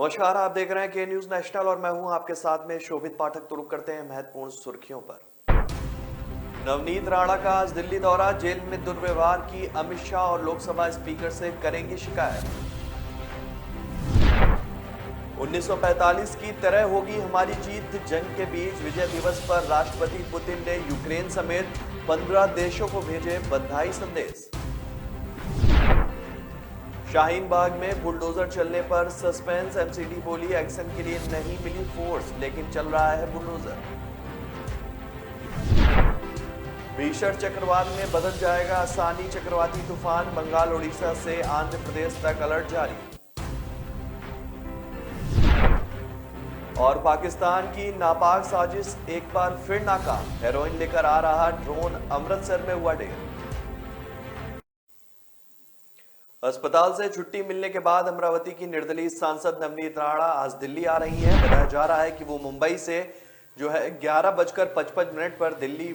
नमस्कार, आप देख रहे हैं के न्यूज नेशनल और मैं हूं आपके साथ में शोभित पाठक। तुरुक करते हैं महत्वपूर्ण सुर्खियों पर। नवनीत राणा का आज दिल्ली दौरा, जेल में दुर्व्यवहार की अमित शाह और लोकसभा स्पीकर से करेंगी शिकायत। 1945 की तरह होगी हमारी जीत, जंग के बीच विजय दिवस पर राष्ट्रपति पुतिन ने यूक्रेन समेत 15 देशों को भेजे बधाई संदेश। शाहीन बाग में बुलडोजर चलने पर सस्पेंस, एमसीडी बोली एक्शन के लिए नहीं मिली फोर्स, लेकिन चल रहा है बुलडोजर। भीषण चक्रवात में बदल जाएगा आसानी, चक्रवाती तूफान, बंगाल उड़ीसा से आंध्र प्रदेश तक अलर्ट जारी। और पाकिस्तान की नापाक साजिश एक बार फिर नाकाम, हेरोइन लेकर आ रहा ड्रोन अमृतसर में हुआ ढेर। अस्पताल से छुट्टी मिलने के बाद अमरावती की निर्दलीय सांसद नवनीत राणा आज दिल्ली आ रही हैं। बताया जा रहा है कि वो मुंबई से 11:55 पर दिल्ली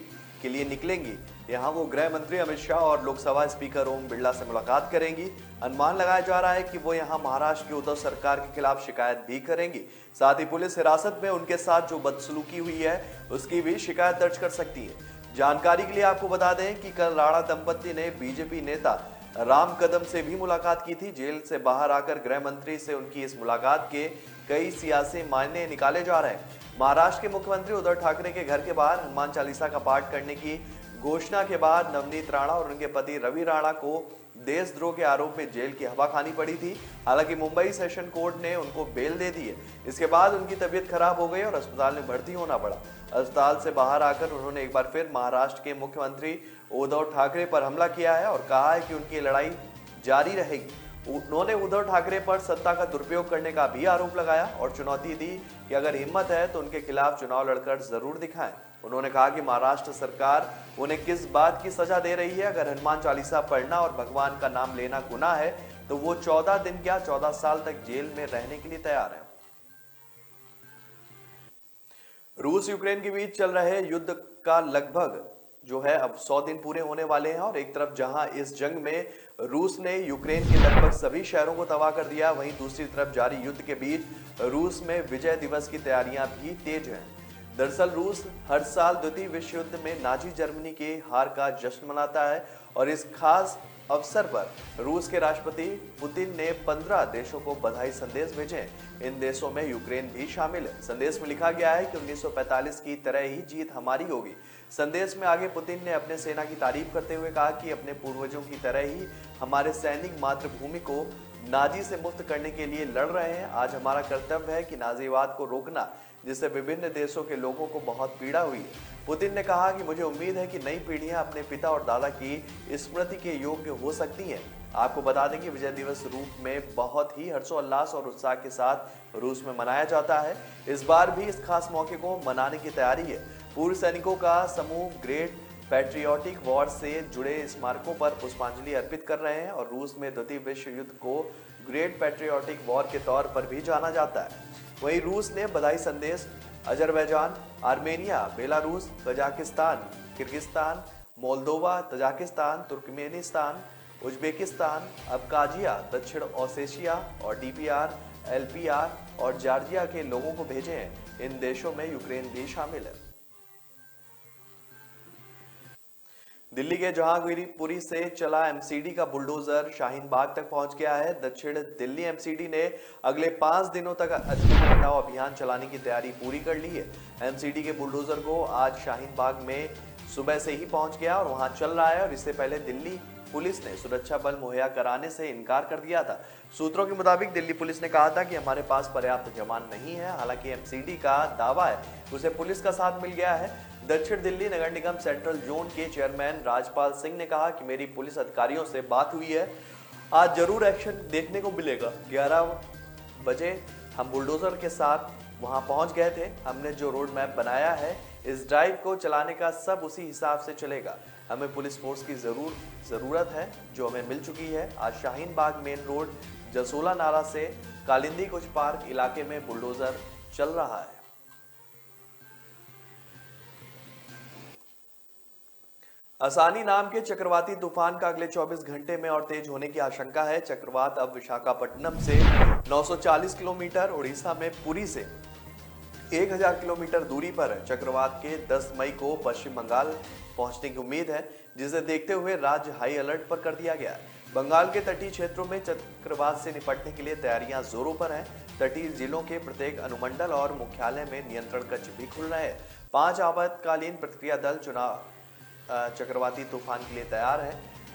के लिए निकलेंगी। यहां वो गृह मंत्री अमित शाह और लोकसभा स्पीकर ओम बिरला से मुलाकात करेंगी। अनुमान लगाया जा रहा है कि वो यहां महाराष्ट्र की उद्धव सरकार के खिलाफ शिकायत भी करेंगी। साथ ही पुलिस हिरासत में उनके साथ जो बदसलूकी हुई है उसकी भी शिकायत दर्ज कर सकती है। जानकारी के लिए आपको बता दें कि कल राणा दंपत्ति ने बीजेपी नेता राम कदम से भी मुलाकात की थी। जेल से बाहर आकर गृह मंत्री से उनकी इस मुलाकात के कई सियासी मायने निकाले जा रहे हैं। महाराष्ट्र के मुख्यमंत्री उद्धव ठाकरे के घर के बाहर हनुमान चालीसा का पाठ करने की घोषणा के बाद नवनीत राणा और उनके पति रवि राणा को देशद्रोह के आरोप में जेल की हवा खानी पड़ी थी। हालांकि मुंबई सेशन कोर्ट ने उनको बेल दे दी है। इसके बाद उनकी तबीयत खराब हो गई और अस्पताल में भर्ती होना पड़ा। अस्पताल से बाहर आकर उन्होंने एक बार फिर महाराष्ट्र के मुख्यमंत्री उद्धव ठाकरे पर हमला किया है और कहा है कि उनकी लड़ाई जारी रहेगी। उन्होंने उद्धव ठाकरे पर सत्ता का दुरुपयोग करने का भी आरोप लगाया और चुनौती दी कि अगर हिम्मत है तो उनके खिलाफ चुनाव लड़कर जरूर दिखाएं। उन्होंने कहा कि महाराष्ट्र सरकार उन्हें किस बात की सजा दे रही है। अगर हनुमान चालीसा पढ़ना और भगवान का नाम लेना गुनाह है तो वो 14 दिन क्या 14 साल तक जेल में रहने के लिए तैयार है। रूस यूक्रेन के बीच चल रहे युद्ध का लगभग अब 100 दिन पूरे होने वाले हैं और एक तरफ जहां इस जंग में रूस ने यूक्रेन के लगभग सभी शहरों को तबाह कर दिया, वहीं दूसरी तरफ जारी युद्ध के बीच रूस में विजय दिवस की तैयारियां भी तेज हैं। दरअसल रूस हर साल द्वितीय विश्व युद्ध में नाजी जर्मनी के हार का जश्न मनाता है और इस खास अवसर पर रूस के राष्ट्रपति पुतिन ने 15 देशों को बधाई संदेश भेजे। इन देशों में यूक्रेन भी शामिल है। संदेश में लिखा गया है कि 1945 की तरह ही जीत हमारी होगी। संदेश में आगे पुतिन ने अपने सेना की तारीफ करते हुए कहा कि अपने पूर्वजों की तरह ही हमारे सैनिक मातृभूमि को नाजी से मुक्त करने के लिए लड़ रहे हैं। आज हमारा कर्तव्य है कि नाजीवाद को रोकना, जिससे विभिन्न देशों के लोगों को बहुत पीड़ा हुई है। पुतिन ने कहा कि मुझे उम्मीद है कि नई पीढ़ियां अपने पिता और दादा की स्मृति के योग्य हो सकती हैं। आपको बता दें कि विजय दिवस रूप में बहुत ही हर्षोल्लास और उत्साह के साथ रूस में मनाया जाता है। इस बार भी इस खास मौके को मनाने की तैयारी है। पूर्व सैनिकों का समूह ग्रेट पैट्रियोटिक वॉर से जुड़े स्मारकों पर पुष्पांजलि अर्पित कर रहे हैं और रूस में द्वितीय विश्व युद्ध को ग्रेट पैट्रियोटिक वॉर के तौर पर भी जाना जाता है। वहीं रूस ने बधाई संदेश Azerbaijan, Armenia, Belarus, Kazakhstan, Kyrgyzstan, Moldova, Tajikistan, Turkmenistan, Uzbekistan, Abkhazia, दक्षिण ओसेशिया और डीपीआर, एलपीआर और जॉर्जिया के लोगों को भेजे हैं। इन देशों में यूक्रेन भी शामिल है। दिल्ली के जहांगीरपुरी से चला एमसीडी का बुलडोजर शाहीन बाग तक पहुंच गया है। दक्षिण दिल्ली एमसीडी ने अगले 5 दिनों तक अधिकतम हटाओ अभियान चलाने की तैयारी पूरी कर ली है। एमसीडी के बुलडोजर को आज शाहीन बाग में सुबह से ही पहुंच गया और वहां चल रहा है और इससे पहले दिल्ली पुलिस ने सुरक्षा बल मुहैया कराने से इनकार कर दिया था। सूत्रों के मुताबिक दिल्ली पुलिस ने कहा था कि हमारे पास पर्याप्त जवान नहीं है। हालांकि एमसीडी का दावा है उसे पुलिस का साथ मिल गया है। दक्षिण दिल्ली नगर निगम सेंट्रल जोन के चेयरमैन राजपाल सिंह ने कहा कि मेरी पुलिस अधिकारियों से बात हुई है, आज जरूर एक्शन देखने को मिलेगा। 11 बजे हम बुलडोजर के साथ वहां पहुंच गए थे। हमने जो रोड मैप बनाया है, इस ड्राइव को चलाने का सब उसी हिसाब से चलेगा। हमें पुलिस फोर्स की जरूरत है जो हमें मिल चुकी है। आज शाहीन बाग मेन रोड जसोला नाला से कालिंदी कुछ पार्क इलाके में बुलडोजर चल रहा है। आसानी नाम के चक्रवाती तूफान का अगले 24 घंटे में और तेज होने की आशंका है। चक्रवात अब विशाखापट्टनम से 940 किलोमीटर, उड़ीसा में पुरी से 1000 किलोमीटर दूरी पर है। चक्रवात के 10 मई को पश्चिम बंगाल पहुंचने की उम्मीद है, जिसे देखते हुए राज्य हाई अलर्ट पर कर दिया गया है। बंगाल के तटीय क्षेत्रों में चक्रवात से निपटने के लिए तैयारियां जोरों पर हैं। तटीय जिलों के प्रत्येक अनुमंडल और मुख्यालय में नियंत्रण कक्ष भी खुल रहे हैं। 5 आपातकालीन प्रतिक्रिया दल चक्रवाती तूफान के लिए तैयार है।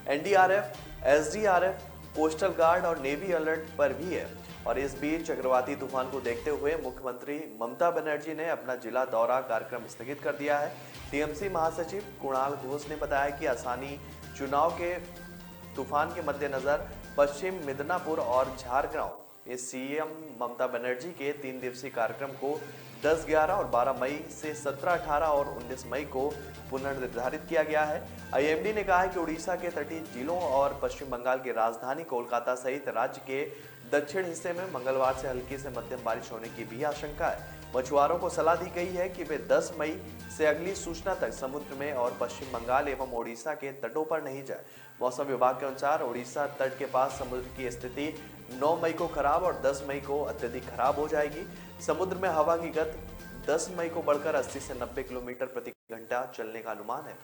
एनडीआरएफ, एसडीआरएफ, कोस्टल गार्ड और नेवी अलर्ट पर भी है। और इस बीच चक्रवाती तूफान को देखते हुए मुख्यमंत्री ममता बनर्जी ने अपना जिला दौरा कार्यक्रम स्थगित कर दिया है। टीएमसी महासचिव कुणाल घोष ने बताया कि आसानी चुनाव के तूफान के मद्देनजर पश्चिम मिदनापुर और झारग्राम में सीएम ममता बनर्जी के 3 दिवसीय कार्यक्रम को 10, 11 और 12 मई से 17, 18 और 19 मई को पुनर्निर्धारित किया गया है। आईएमडी ने कहा है कि उड़ीसा के तटीय जिलों और पश्चिम बंगाल की राजधानी कोलकाता सहित राज्य के दक्षिण हिस्से में मंगलवार से हल्की से मध्यम बारिश होने की भी आशंका है। मछुआरों को सलाह दी गई है कि वे 10 मई से अगली सूचना तक समुद्र में और पश्चिम बंगाल एवं ओडिशा के तटों पर नहीं जाए। मौसम विभाग के अनुसार ओडिशा तट के पास समुद्र की स्थिति 9 मई को खराब और 10 मई को अत्यधिक खराब हो जाएगी। समुद्र में हवा की गति 10 मई को बढ़कर 80 से 90 किलोमीटर प्रति घंटा चलने का अनुमान है।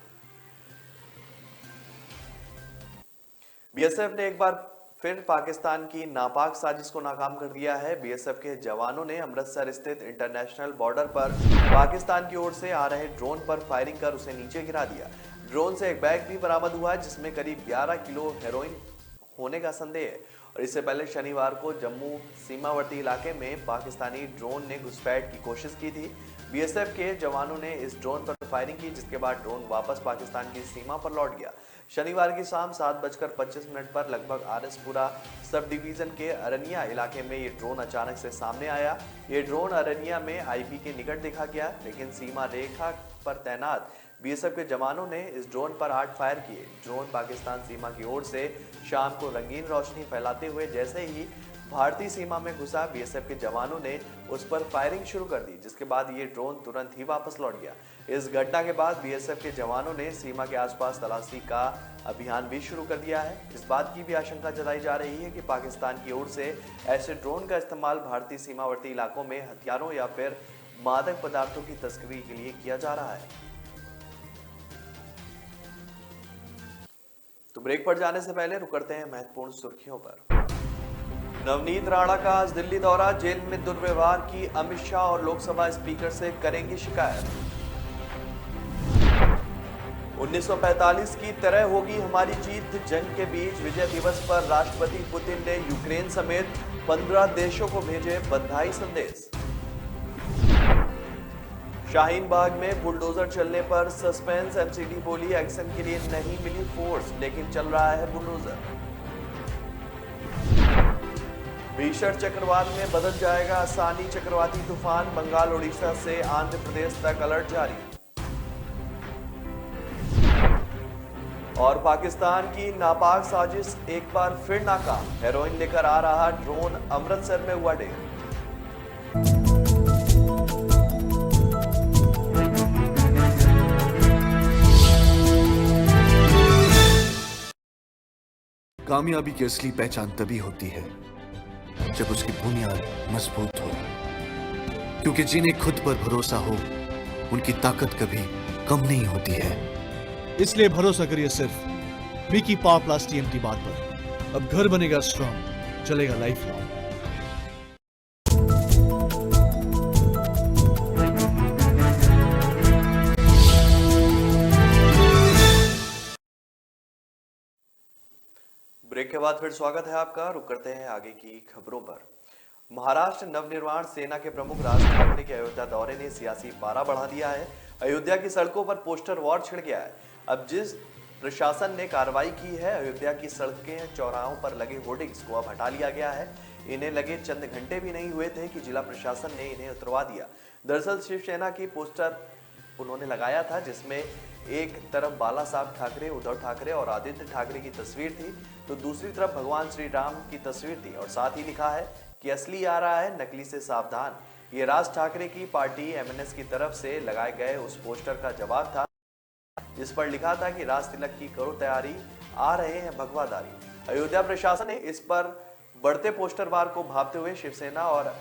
बीएसएफ ने एक बार फिर पाकिस्तान की नापाक साजिश को नाकाम कर दिया है। बीएसएफ के जवानों ने अमृतसर स्थित इंटरनेशनल बॉर्डर पर पाकिस्तान की ओर से आ रहे ड्रोन पर फायरिंग कर उसे नीचे गिरा दिया। ड्रोन से एक बैग भी बरामद हुआ है, जिसमें करीब 11 किलो हेरोइन होने का संदेह है। और इससे पहले शनिवार को जम्मू सीमावर्ती इलाके में पाकिस्तानी ड्रोन ने घुसपैठ की कोशिश की थी। बीएसएफ के जवानों ने इस ड्रोन पर फायरिंग की, जिसके बाद ड्रोन वापस पाकिस्तान की सीमा पर लौट गया। शनिवार की शाम 7:25 पर लगभग आरएसपुरा सब डिवीजन के अरनिया इलाके में ये ड्रोन अचानक से सामने आया। ये ड्रोन अरनिया में आईबी के निकट देखा गया, लेकिन सीमा रेखा पर तैनात बीएसएफ के जवानों ने इस ड्रोन पर 8 फायर किए। ड्रोन पाकिस्तान सीमा की ओर से शाम को रंगीन रोशनी फैलाते हुए जैसे ही भारतीय सीमा में घुसा, बीएसएफ के जवानों ने उस पर फायरिंग शुरू कर दी, जिसके बाद ये ड्रोन तुरंत ही वापस लौट गया। इस घटना के बाद बीएसएफ के जवानों ने सीमा के आसपास तलाशी का अभियान भी शुरू कर दिया है। इस बात की भी आशंका जताई जा रही है कि पाकिस्तान की ओर से ऐसे ड्रोन का इस्तेमाल भारतीय सीमावर्ती इलाकों में हथियारों या फिर मादक पदार्थों की तस्करी के लिए किया जा रहा है। तो ब्रेक पर जाने से पहले रुक करते हैं महत्वपूर्ण सुर्खियों पर। नवनीत राणा का आज दिल्ली दौरा, जेल में दुर्व्यवहार की अमित शाह और लोकसभा स्पीकर से करेंगे शिकायत। 1945 की तरह होगी हमारी जीत, जंग के बीच विजय दिवस पर राष्ट्रपति पुतिन ने यूक्रेन समेत 15 देशों को भेजे बधाई संदेश। शाहीन बाग में बुलडोजर चलने पर सस्पेंस, एमसीडी बोली एक्शन के लिए नहीं मिली फोर्स, लेकिन चल रहा है बुलडोजर। भीषण चक्रवात में बदल जाएगा आसानी चक्रवाती तूफान, बंगाल ओडिशा से आंध्र प्रदेश तक अलर्ट जारी। और पाकिस्तान की नापाक साजिश एक बार फिर नाकाम, हेरोइन लेकर आ रहा ड्रोन अमृतसर में हुआ ढेर। कामयाबी की असली पहचान तभी होती है जब उसकी बुनियाद मजबूत हो, क्योंकि जिन्हें खुद पर भरोसा हो उनकी ताकत कभी कम नहीं होती है। इसलिए भरोसा करिए सिर्फ विकी पावर प्लस टीएमटी बार पर। अब घर बनेगा स्ट्रॉन्ग, चलेगा लाइफ लॉन्ग। ब्रेक के बाद फिर स्वागत है आपका। रुक करते हैं आगे की खबरों पर। महाराष्ट्र नवनिर्माण सेना के प्रमुख राज ठाकरे के अयोध्या दौरे ने सियासी पारा बढ़ा दिया है। अयोध्या की सड़कों पर पोस्टर वॉर छिड़ गया है। अब जिस प्रशासन ने कार्रवाई की है, अयोध्या की सड़कें चौराहों पर लगे होर्डिंग्स को अब हटा लिया गया है। इन्हें लगे चंद घंटे भी नहीं हुए थे कि जिला प्रशासन ने इन्हें उतरवा दिया। दरअसल शिवसेना की पोस्टर उन्होंने लगाया था, जिसमें एक तरफ बाला साहब ठाकरे, उद्धव ठाकरे और आदित्य ठाकरे की तस्वीर थी, तो दूसरी तरफ भगवान श्री राम की तस्वीर थी और साथ ही लिखा है कि असली आ रहा है, नकली से सावधान। ये राज ठाकरे की पार्टी एमएनएस की तरफ से लगाए गए उस पोस्टर का जवाब था, जिस पर लिखा था कि राज तिलक की करो तैयारी, आ रहे हैं भगवाधारी। अयोध्या प्रशासन ने इस पर बढ़ते पोस्टर वार को भांपते हुए शिवसेना और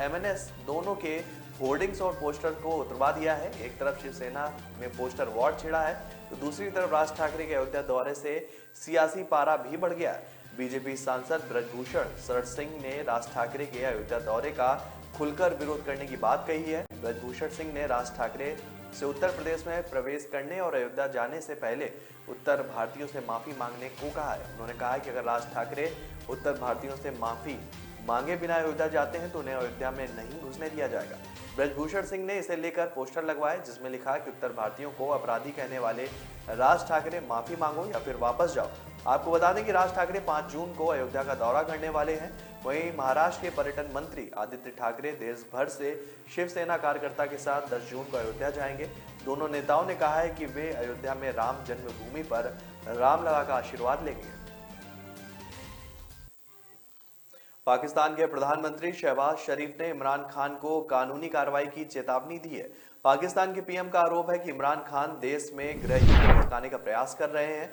एमएनएस दोनों के होर्डिंग्स और पोस्टर को उतरवा दिया है। एक तरफ शिवसेना में पोस्टर वॉर छिड़ा है तो दूसरी तरफ राज ठाकरे के अयोध्या दौरे से सियासी पारा भी बढ़ गया है। बीजेपी सांसद ब्रजभूषण शरण सिंह ने राज ठाकरे के अयोध्या दौरे का खुलकर विरोध करने की बात कही है। ब्रजभूषण सिंह ने राज ठाकरे से उत्तर प्रदेश में प्रवेश करने और अयोध्या जाने से पहले उत्तर भारतीयों से माफी मांगने को कहा है। उन्होंने कहा है कि अगर राज ठाकरे उत्तर भारतीयों से माफी मांगे बिना अयोध्या जाते हैं तो उन्हें अयोध्या में नहीं घुसने दिया जाएगा। ब्रजभूषण सिंह ने इसे लेकर पोस्टर लगवाए जिसमें लिखा है कि उत्तर भारतीयों को अपराधी कहने वाले राज ठाकरे माफी मांगो या फिर वापस जाओ। आपको बता दें कि राज ठाकरे 5 जून को अयोध्या का दौरा करने वाले हैं। वहीं महाराष्ट्र के पर्यटन मंत्री आदित्य ठाकरे देश भर से शिवसेना कार्यकर्ता के साथ 10 जून को अयोध्या जाएंगे। दोनों नेताओं ने कहा है कि वे अयोध्या में राम जन्मभूमि पर रामलला का आशीर्वाद लेंगे। पाकिस्तान के प्रधानमंत्री शहबाज शरीफ ने इमरान खान को कानूनी कार्रवाई की चेतावनी दी है। पाकिस्तान के पीएम का आरोप है कि इमरान खान देश में गृह युद्ध भड़काने का प्रयास कर रहे हैं।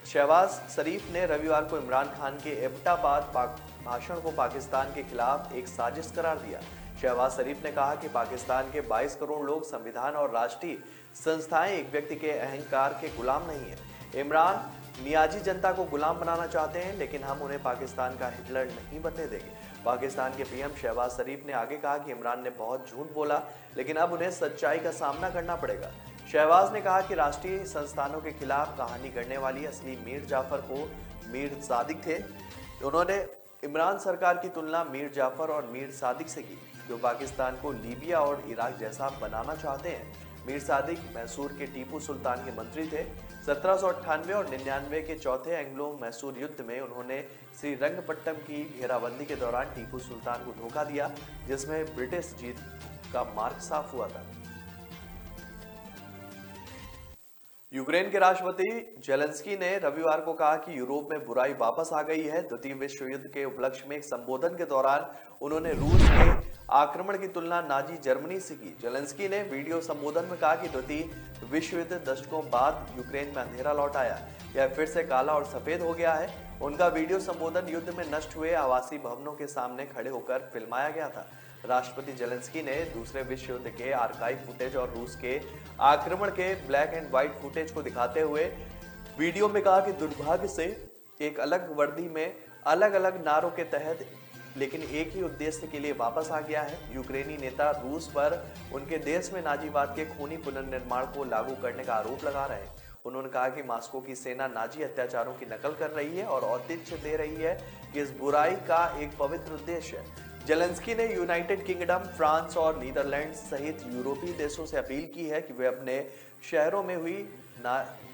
शहबाज शरीफ ने रविवार को इमरान खान के एबटाबाद भाषण को पाकिस्तान के खिलाफ एक साजिश करार दिया। शहबाज शरीफ ने कहा कि पाकिस्तान के 22 करोड़ लोग संविधान और राष्ट्रीय संस्थाएं एक व्यक्ति के अहंकार के गुलाम नहीं है। इमरान नियाजी जनता को गुलाम बनाना चाहते हैं लेकिन हम उन्हें पाकिस्तान का हिटलर नहीं बनने देंगे। पाकिस्तान के पीएम शहबाज शरीफ ने आगे कहा कि इमरान ने बहुत झूठ बोला लेकिन अब उन्हें सच्चाई का सामना करना पड़ेगा। शहबाज ने कहा कि राष्ट्रीय संस्थानों के खिलाफ कहानी गढ़ने वाली असली मीर जाफर को मीर सादिक थे। उन्होंने इमरान सरकार की तुलना मीर जाफर और मीर सादिक से की जो पाकिस्तान को लीबिया और इराक जैसा बनाना चाहते हैं। मीर सादिक मैसूर के टीपू सुल्तान के मंत्री थे। 1798 और 99 के चौथे एंग्लो मैसूर युद्ध में उन्होंने श्रीरंगपट्टम की घेराबंदी के दौरान टीपू सुल्तान को धोखा दिया जिसमें ब्रिटिश जीत का मार्ग साफ हुआ था। यूक्रेन के राष्ट्रपति जेलेंस्की ने रविवार को कहा कि यूरोप में बुराई वापस आ गई है। द्वितीय विश्व युद्ध के उपलक्ष्य में एक संबोधन के दौरान उन्होंने रूस के आक्रमण की तुलना नाजी जर्मनी से की। जेलेंस्की ने वीडियो संबोधन में कहा कि द्वितीय विश्व युद्ध दशकों बाद यूक्रेन में अंधेरा लौट आया, यह फिर से काला और सफेद हो गया है। उनका वीडियो संबोधन युद्ध में नष्ट हुए आवासीय भवनों के सामने खड़े होकर फिल्माया गया था। राष्ट्रपति जेलेंस्की ने दूसरे विश्व युद्ध के आर्काइव फुटेज और रूस के आक्रमण के ब्लैक एंड व्हाइट फुटेज को दिखाते हुए वीडियो में कहा कि दुर्भाग्य से एक अलग वर्दी में अलग अलग नारों के तहत लेकिन एक ही उद्देश्य के लिए वापस आ गया है। यूक्रेनी नेता रूस पर उनके देश में नाजीवाद के खूनी पुनर्निर्माण को लागू करने का आरोप लगा रहे हैं। उन्होंने कहा कि मॉस्को की सेना नाजी अत्याचारों की नकल कर रही है और औचित्य दे रही है कि इस बुराई का एक पवित्र उद्देश्य है। जेलेंस्की ने यूनाइटेड किंगडम, फ्रांस और नीदरलैंड सहित यूरोपीय देशों से अपील की है कि वे अपने शहरों में हुई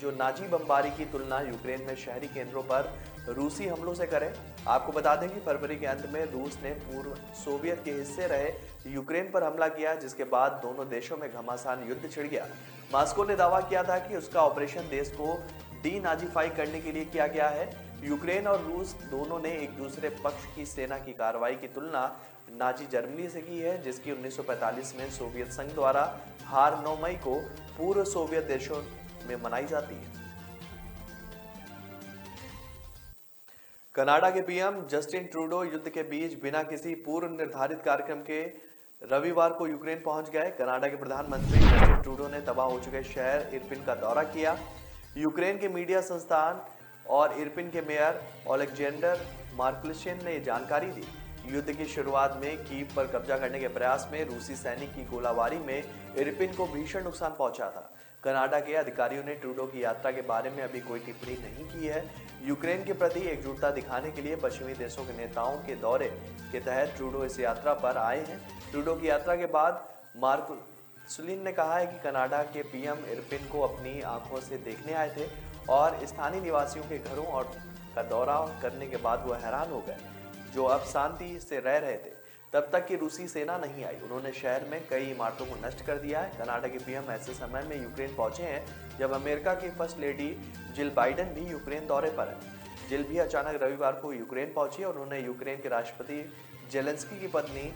जो नाजी बमबारी की तुलना यूक्रेन में शहरी केंद्रों पर रूसी हमलों से करें। आपको बता दें कि फरवरी के अंत में रूस ने पूर्व सोवियत के हिस्से रहे यूक्रेन पर हमला किया जिसके बाद दोनों देशों में घमासान युद्ध छिड़ गया। मॉस्को ने दावा किया था कि उसका ऑपरेशन देश को डीनाजीफाई करने के लिए किया गया है। यूक्रेन और रूस दोनों ने एक दूसरे पक्ष की सेना की कार्रवाई की तुलना नाजी जर्मनी से की है जिसकी 1945 में सोवियत संघ द्वारा हार 9 मई को पूर्व सोवियत देशों में मनाई जाती है। कनाडा के पीएम जस्टिन ट्रूडो युद्ध के बीच बिना किसी पूर्व निर्धारित कार्यक्रम के रविवार को यूक्रेन पहुंच गए। कनाडा के प्रधानमंत्री जस्टिन ट्रूडो ने तबाह हो चुके शहर इरपिन का दौरा किया। यूक्रेन के मीडिया संस्थान और इरपिन के मेयर ओलेक्जेंडर मार्कुलिशिन ने जानकारी दी। युद्ध की शुरुआत में कीव पर कब्जा करने के प्रयास में रूसी सैनिक की गोलाबारी में इरपिन को भीषण नुकसान पहुंचा था। कनाडा के अधिकारियों ने ट्रूडो की यात्रा के बारे में अभी कोई टिप्पणी नहीं की है। यूक्रेन के प्रति एकजुटता दिखाने के लिए पश्चिमी देशों के नेताओं के दौरे के तहत ट्रूडो इस यात्रा पर आए हैं। ट्रूडो की यात्रा के बाद मार्कुलिशिन ने कहा है कि कनाडा के पीएम इरपिन को अपनी आंखों से देखने आए थे और स्थानीय निवासियों के घरों और का दौरा करने के बाद वह हैरान हो गए जो अब शांति से रह रहे थे तब तक कि रूसी सेना नहीं आई। उन्होंने शहर में कई इमारतों को नष्ट कर दिया है। कनाडा के पीएम ऐसे समय में यूक्रेन पहुंचे हैं जब अमेरिका की फर्स्ट लेडी जिल बाइडेन भी यूक्रेन दौरे पर है। जिल भी अचानक रविवार को यूक्रेन पहुंची और उन्होंने यूक्रेन के राष्ट्रपति जेलेंस्की की पत्नी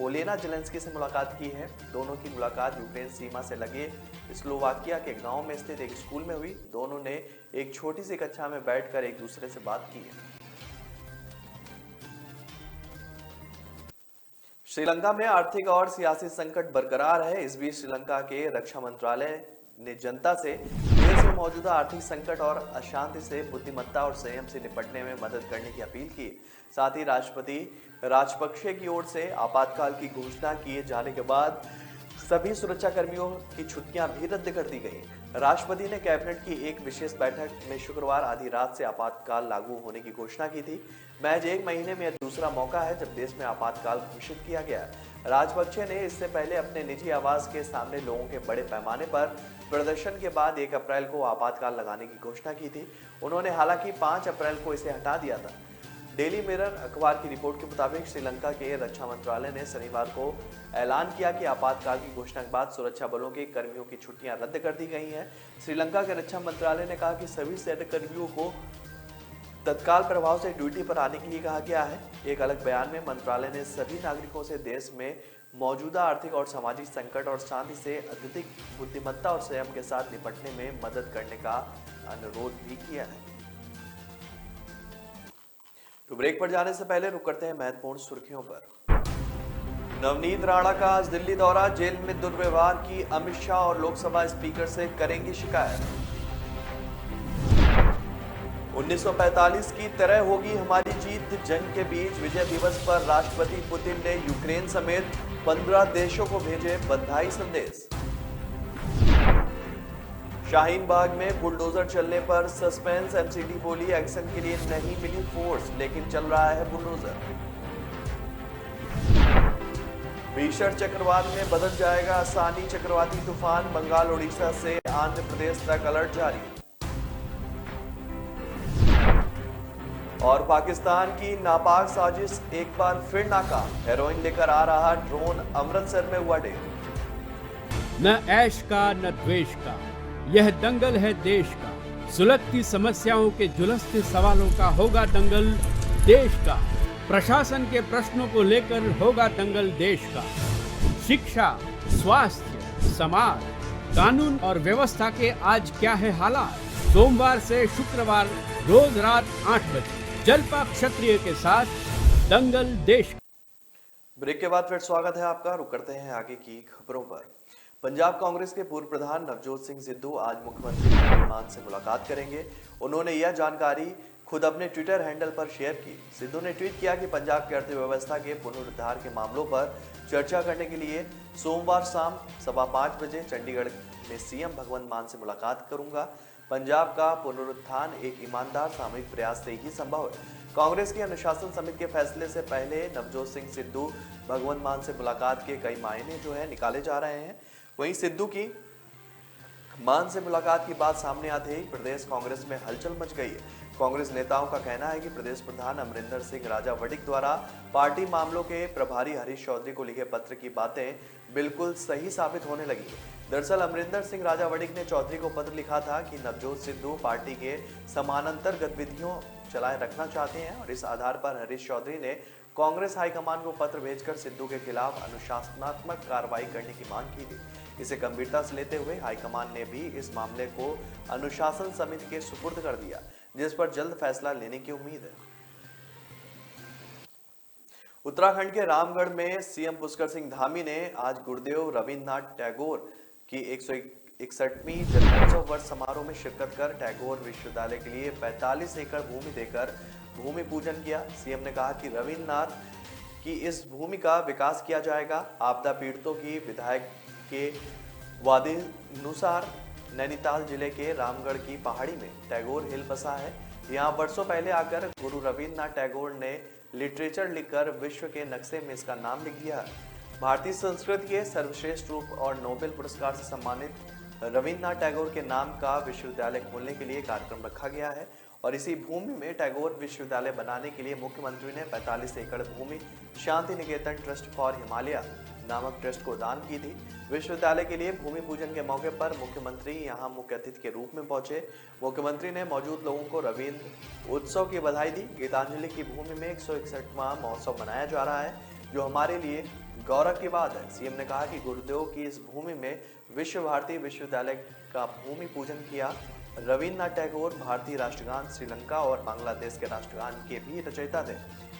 ओलेना जेलेंस्की से मुलाकात की है। दोनों की मुलाकात यूक्रेन सीमा से लगे स्लोवाकिया के गांव में स्थित एक स्कूल में हुई। दोनों ने एक छोटी सी कक्षा में बैठकर एक दूसरे से बात की है। श्रीलंका में आर्थिक और सियासी संकट बरकरार है। इस बीच श्रीलंका के रक्षा मंत्रालय ने जनता से देश में मौजूदा आर्थिक संकट और अशांति से बुद्धिमत्ता और संयम से निपटने में मदद करने की अपील की। साथ ही राष्ट्रपति राजपक्षे की ओर से आपातकाल की घोषणा किए जाने के बाद सभी सुरक्षा कर्मियों की छुट्टियां भी रद्द कर दी गई। राष्ट्रपति ने कैबिनेट की एक विशेष बैठक में शुक्रवार आधी रात से आपातकाल लागू होने की घोषणा की थी। महज एक महीने में यह दूसरा मौका है जब देश में आपातकाल घोषित किया गया। राजपक्षे ने इससे पहले अपने निजी आवास के सामने लोगों के बड़े पैमाने पर प्रदर्शन के बाद 1 अप्रैल को आपातकाल लगाने की घोषणा की थी। उन्होंने हालांकि 5 अप्रैल को इसे हटा दिया था। डेली मिरर अखबार की रिपोर्ट के मुताबिक श्रीलंका के रक्षा मंत्रालय ने शनिवार को ऐलान किया कि आपातकाल की घोषणा के बाद सुरक्षा बलों के कर्मियों की छुट्टियां रद्द कर दी गई हैं। श्रीलंका के रक्षा मंत्रालय ने कहा कि सभी सैन्य कर्मियों को तत्काल प्रभाव से ड्यूटी पर आने के लिए कहा गया है। एक अलग बयान में मंत्रालय ने सभी नागरिकों से देश में मौजूदा आर्थिक और सामाजिक संकट और शांति से अत्यधिक बुद्धिमत्ता और संयम के साथ निपटने में मदद करने का अनुरोध भी किया है। तो ब्रेक पर जाने से पहले रुक करते हैं महत्वपूर्ण सुर्खियों पर। नवनीत राणा का आज दिल्ली दौरा, जेल में दुर्व्यवहार की अमित शाह और लोकसभा स्पीकर से करेंगी शिकायत। 1945 की तरह होगी हमारी जीत, जंग के बीच विजय दिवस पर राष्ट्रपति पुतिन ने यूक्रेन समेत 15 देशों को भेजे बधाई संदेश। शाहीन बाग में बुलडोजर चलने पर सस्पेंस, एमसीडी बोली एक्शन के लिए नहीं मिली फोर्स, लेकिन चल रहा है बुलडोजर। भीषण चक्रवात में बदल जाएगा आसानी, चक्रवाती तूफान बंगाल उड़ीसा से आंध्र प्रदेश तक अलर्ट जारी। और पाकिस्तान की नापाक साजिश एक बार फिर नाकाम, हेरोइन लेकर आ रहा ड्रोन अमृतसर में हुआ ढेर। न ऐश का न द्वेष का, यह दंगल है देश का। सुलगती समस्याओं के जुलसते सवालों का होगा दंगल देश का। प्रशासन के प्रश्नों को लेकर होगा दंगल देश का। शिक्षा, स्वास्थ्य, समाज, कानून और व्यवस्था के आज क्या है हालात। सोमवार से शुक्रवार रोज रात 8 बजे जलपा क्षत्रिय के साथ दंगल देश। ब्रेक के बाद फिर स्वागत है आपका। रुक करते हैं आगे की खबरों पर। पंजाब कांग्रेस के पूर्व प्रधान नवजोत सिंह सिद्धू आज मुख्यमंत्री भगवंत मान से मुलाकात करेंगे। उन्होंने यह जानकारी खुद अपने ट्विटर हैंडल पर शेयर की। सिद्धू ने ट्वीट किया कि पंजाब की अर्थव्यवस्था के पुनरुद्धार के मामलों पर चर्चा करने के लिए सोमवार शाम 5:15 बजे चंडीगढ़ में सीएम भगवंत मान से मुलाकात करूंगा। पंजाब का पुनरुत्थान एक ईमानदार सामूहिक प्रयास से ही संभव है। कांग्रेस की अनुशासन समिति के फैसले से पहले नवजोत सिंह सिद्धू भगवंत मान से मुलाकात के कई मायने जो है निकाले जा रहे हैं। वहीं सिद्धू की मान से मुलाकात की बात सामने आते ही प्रदेश कांग्रेस में हलचल मच गई है। कांग्रेस नेताओं का कहना है कि प्रदेश प्रधान अमरिंदर सिंह राजा वड़िक द्वारा पार्टी मामलों के प्रभारी हरीश चौधरी को लिखे पत्र की बातें बिल्कुल सही साबित होने लगी है। दरअसल अमरिंदर सिंह राजा वड़िक ने चौधरी को पत्र लिखा था कि नवजोत सिद्धू पार्टी के समानांतर गतिविधियों चलाए रखना चाहते हैं और इस आधार पर हरीश चौधरी ने कांग्रेस हाईकमान को पत्र भेजकर सिद्धू के खिलाफ अनुशासनात्मक कार्रवाई करने की मांग की थी। इसे गंभीरता से लेते हुए हाईकमान ने भी इस मामले को अनुशासन समिति के सुपुर्द कर दिया, जिस पर जल्द फैसला लेने की उम्मीद है। उत्तराखंड के रामगढ़ में सीएम पुष्कर सिंह धामी ने आज गुरुदेव रविन्द्रनाथ टैगोर की 161वीं जन्मोत्सव वर्ष समारोह में शिरकत कर टैगोर विश्वविद्यालय के लिए 45 एकड़ भूमि देकर भूमि पूजन किया। सीएम ने कहा कि रविन्द्रनाथ की इस भूमि का विकास किया जाएगा। आपदा पीड़ितों की विधायक के वादे अनुसार नैनीताल जिले के रामगढ़ की पहाड़ी में टैगोर हिल बसा है। यहाँ वर्षों पहले आकर गुरु रविन्द्रनाथ टैगोर ने लिटरेचर लिखकर विश्व के नक्शे में इसका नाम लिख दिया। भारतीय संस्कृति के सर्वश्रेष्ठ रूप और नोबेल पुरस्कार से सम्मानित रविन्द्रनाथ टैगोर के नाम का विश्वविद्यालय खोलने के लिए कार्यक्रम रखा गया है और इसी भूमि में टैगोर विश्वविद्यालय बनाने के लिए मुख्यमंत्री ने 45 एकड़ भूमि शांति निकेतन ट्रस्ट फॉर हिमालय नामक ट्रस्ट को दान की थी। विश्वविद्यालय के लिए भूमि पूजन के मौके पर मुख्यमंत्री यहां मुख्य अतिथि के रूप में पहुंचे। मुख्यमंत्री ने मौजूद लोगों को रविन्द्र उत्सव की बधाई दी। गीतांजलि की भूमि में 161वां महोत्सव मनाया जा रहा है, जो हमारे लिए गौरव की बात है। सीएम ने कहा कि गुरुदेव की इस भूमि में विश्व भारती विश्वविद्यालय का भूमि पूजन किया। रविन्द्रनाथ टैगोर भारतीय राष्ट्रगान, श्रीलंका और बांग्लादेश के राष्ट्रगान के भी रचयिता थे।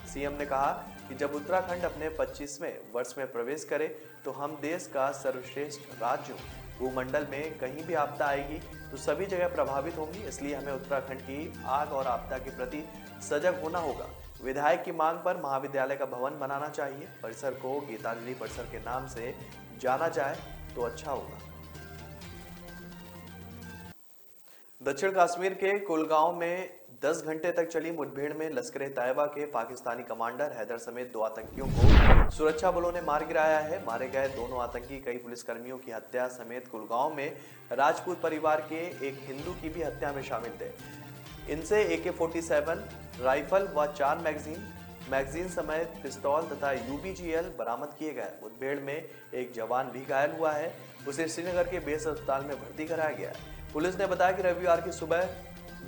सीएम ने कहा कि जब उत्तराखंड अपने 25वें वर्ष में प्रवेश करे तो हम देश का सर्वश्रेष्ठ राज्य हों। भूमंडल में कहीं भी आपदा आएगी तो सभी जगह प्रभावित होंगी, इसलिए हमें उत्तराखंड की आग और आपदा के प्रति सजग होना होगा। विधायक की मांग पर महाविद्यालय का भवन बनाना चाहिए। परिसर को गीतांजलि परिसर के नाम से जाना जाए तो अच्छा होगा। दक्षिण कश्मीर के कुलगांव में 10 घंटे तक चली मुठभेड़ में लश्कर-ए-तैयबा के पाकिस्तानी कमांडर हैदर समेत 2 आतंकियों को सुरक्षा बलों ने मार गिराया है। मारे गए दोनों आतंकी कई पुलिसकर्मियों की हत्या समेत कुलगांव में राजपूत परिवार के एक हिंदू की भी हत्या में शामिल थे। इनसे AK-47 राइफल व 4 मैगजीन समेत पिस्तौल तथा UBGL बरामद किए गए। मुठभेड़ में एक जवान भी घायल हुआ है, उसे श्रीनगर के बेस अस्पताल में भर्ती कराया गया है। पुलिस ने बताया कि रविवार की सुबह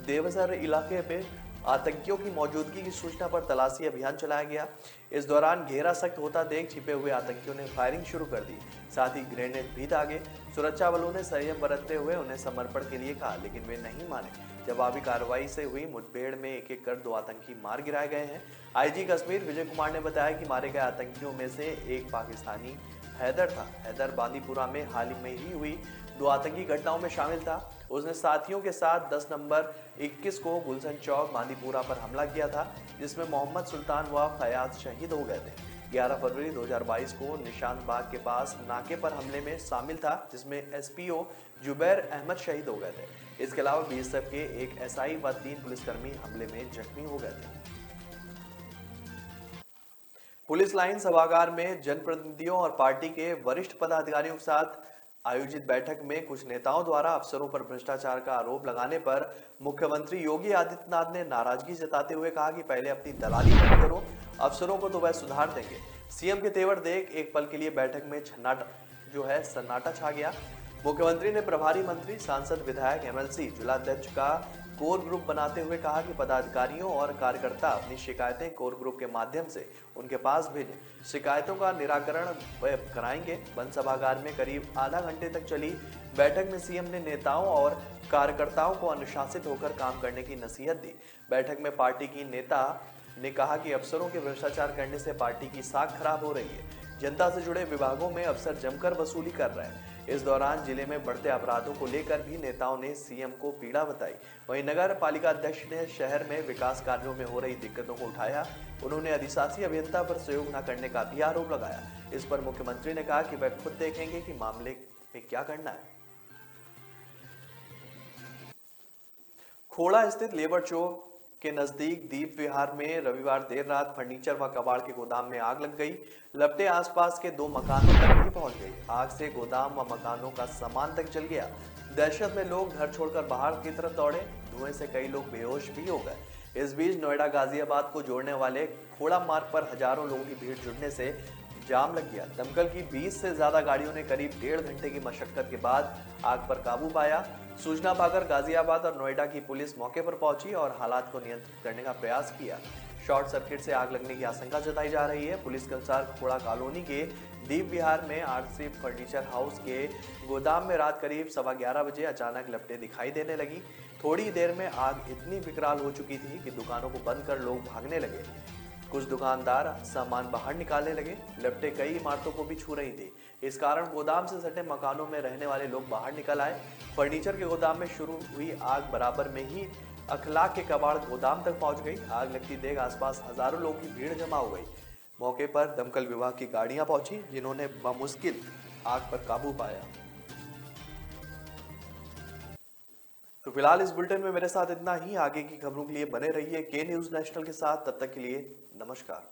देवसर इलाके में आतंकियों की मौजूदगी की सूचना पर तलाशी अभियान चलाया गया। इस दौरान घेरा सख्त होता देख छिपे हुए आतंकियों ने फायरिंग शुरू कर दी, साथ ही ग्रेनेड भी दागे। सुरक्षा बलों ने संयम बरतते हुए उन्हें समर्पण के लिए कहा, लेकिन वे नहीं माने। जवाबी कार्रवाई से हुई मुठभेड़ में एक-एक कर 2 आतंकी मार गिराए गए हैं। IG कश्मीर विजय कुमार ने बताया कि मारे गए आतंकियों में से एक पाकिस्तानी हैदर था। हैदर बांदीपुरा में हाल में ही हुई 2 आतंकी घटनाओं में शामिल था। उसने साथियों के साथ 10 नंबर 21 को गुलशन चौक बांदीपुरा पर हमला किया था, जिसमें मोहम्मद सुल्तान व फयाज शहीद हो गए थे। 11 फरवरी 2022 को निशान बाग के पास नाके पर हमले में शामिल था, जिसमें SPO जुबैर अहमद शहीद हो गए थे। इसके अलावा BSF के एक SI व 3 पुलिसकर्मी हमले में जख्मी हो गए थे। पुलिस लाइन सभागार में जनप्रतिनिधियों और पार्टी के वरिष्ठ पदाधिकारियों के साथ आयोजित बैठक में कुछ नेताओं द्वारा अफसरों पर भ्रष्टाचार का आरोप लगाने पर मुख्यमंत्री योगी आदित्यनाथ ने नाराजगी जताते हुए कहा कि पहले अपनी दलाली बंद करो, अफसरों को तो वह सुधार देंगे। सीएम के तेवर देख एक पल के लिए बैठक में सन्नाटा छा गया। मुख्यमंत्री ने प्रभारी मंत्री, सांसद, विधायक, MLC, जिलाध्यक्ष का कोर ग्रुप बनाते हुए कहा कि पदाधिकारियों और कार्यकर्ता अपनी शिकायतें कोर ग्रुप के माध्यम से उनके पास भेजें। शिकायतों का निराकरण वे कराएंगे। बंद सभागार में करीब आधा घंटे तक चली बैठक में सीएम ने नेताओं और कार्यकर्ताओं को अनुशासित होकर काम करने की नसीहत दी। बैठक में पार्टी की नेता ने कहा कि अफसरों के भ्रष्टाचार करने से पार्टी की साख खराब हो रही है। जनता से जुड़े विभागों में अफसर जमकर वसूली कर रहे हैं। इस दौरान जिले में बढ़ते अपराधों को लेकर भी नेताओं ने सीएम को पीड़ा बताई। वहीं नगर पालिका अध्यक्ष ने शहर में विकास कार्यों में हो रही दिक्कतों को उठाया। उन्होंने अधिशासी अभियंता पर सहयोग न करने का भी आरोप लगाया। इस पर मुख्यमंत्री ने कहा कि वह खुद देखेंगे कि मामले में क्या करना है। खोड़ा स्थित लेबर चौक के नजदीक दीप विहार में रविवार देर रात फर्नीचर व कबाड़ के गोदाम में आग लग गई। लपटें आसपास के 2 मकानों तक भी पहुंच गई। आग से गोदाम व मकानों का सामान तक जल गया। दहशत में लोग घर छोड़कर बाहर की तरफ दौड़े। धुएं से कई लोग बेहोश भी हो गए। इस बीच नोएडा गाजियाबाद को जोड़ने वाले खोड़ा मार्ग पर हजारों लोगों की भीड़ जुटने से जाम लग गया। दमकल की 20 से ज्यादा गाड़ियों ने करीब 1.5 घंटे की मशक्कत के बाद आग पर काबू पाया। सूचना पाकर गाजियाबाद और नोएडा की पुलिस मौके पर पहुंची और हालात को नियंत्रित करने का प्रयास किया। शॉर्ट सर्किट से आग लगने की आशंका जताई जा रही है। पुलिस के अनुसार खोड़ा कॉलोनी के दीप विहार में RC फर्नीचर हाउस के गोदाम में रात करीब 11:15 बजे अचानक लपटें दिखाई देने लगी। थोड़ी देर में आग इतनी विकराल हो चुकी थी कि दुकानों को बंद कर लोग भागने लगे। कुछ दुकानदार सामान बाहर निकालने लगे। लपटें कई इमारतों को भी छू रही थी। इस कारण गोदाम से सटे मकानों में रहने वाले लोग बाहर निकल आए। फर्नीचर के गोदाम में शुरू हुई आग बराबर में ही अखलाक के कबाड़ गोदाम तक पहुंच गई। आग लगती देख आसपास हजारों लोगों की भीड़ जमा हो गई। मौके पर दमकल विभाग की गाड़ियां पहुंची, जिन्होंने बमुश्किल आग पर काबू पाया। तो फिलहाल इस बुलेटिन में मेरे साथ इतना ही। आगे की खबरों के लिए बने रहिए के न्यूज नेशनल के साथ। तब तक के लिए नमस्कार।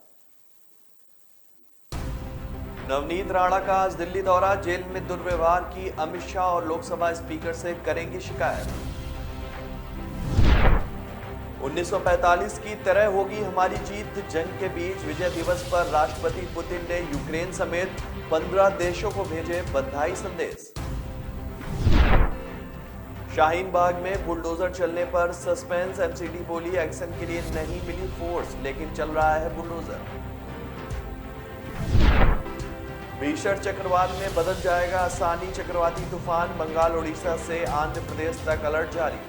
नवनीत राणा का आज दिल्ली दौरा। जेल में दुर्व्यवहार की अमित शाह और लोकसभा स्पीकर से करेंगे शिकायत। 1945 की तरह होगी हमारी जीत। जंग के बीच विजय दिवस पर राष्ट्रपति पुतिन ने यूक्रेन समेत 15 देशों को भेजे बधाई संदेश। शाहीन बाग में बुलडोजर चलने पर सस्पेंस। MCD बोली एक्शन के लिए नहीं मिली फोर्स, लेकिन चल रहा है बुलडोजर। भीषण चक्रवात में बदल जाएगा आसानी चक्रवाती तूफान, बंगाल उड़ीसा से आंध्र प्रदेश तक अलर्ट जारी।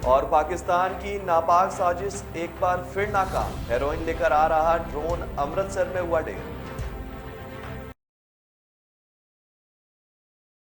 और पाकिस्तान की नापाक साजिश एक बार फिर नाकाम, हेरोइन लेकर आ रहा ड्रोन अमृतसर में हुआ ढेर।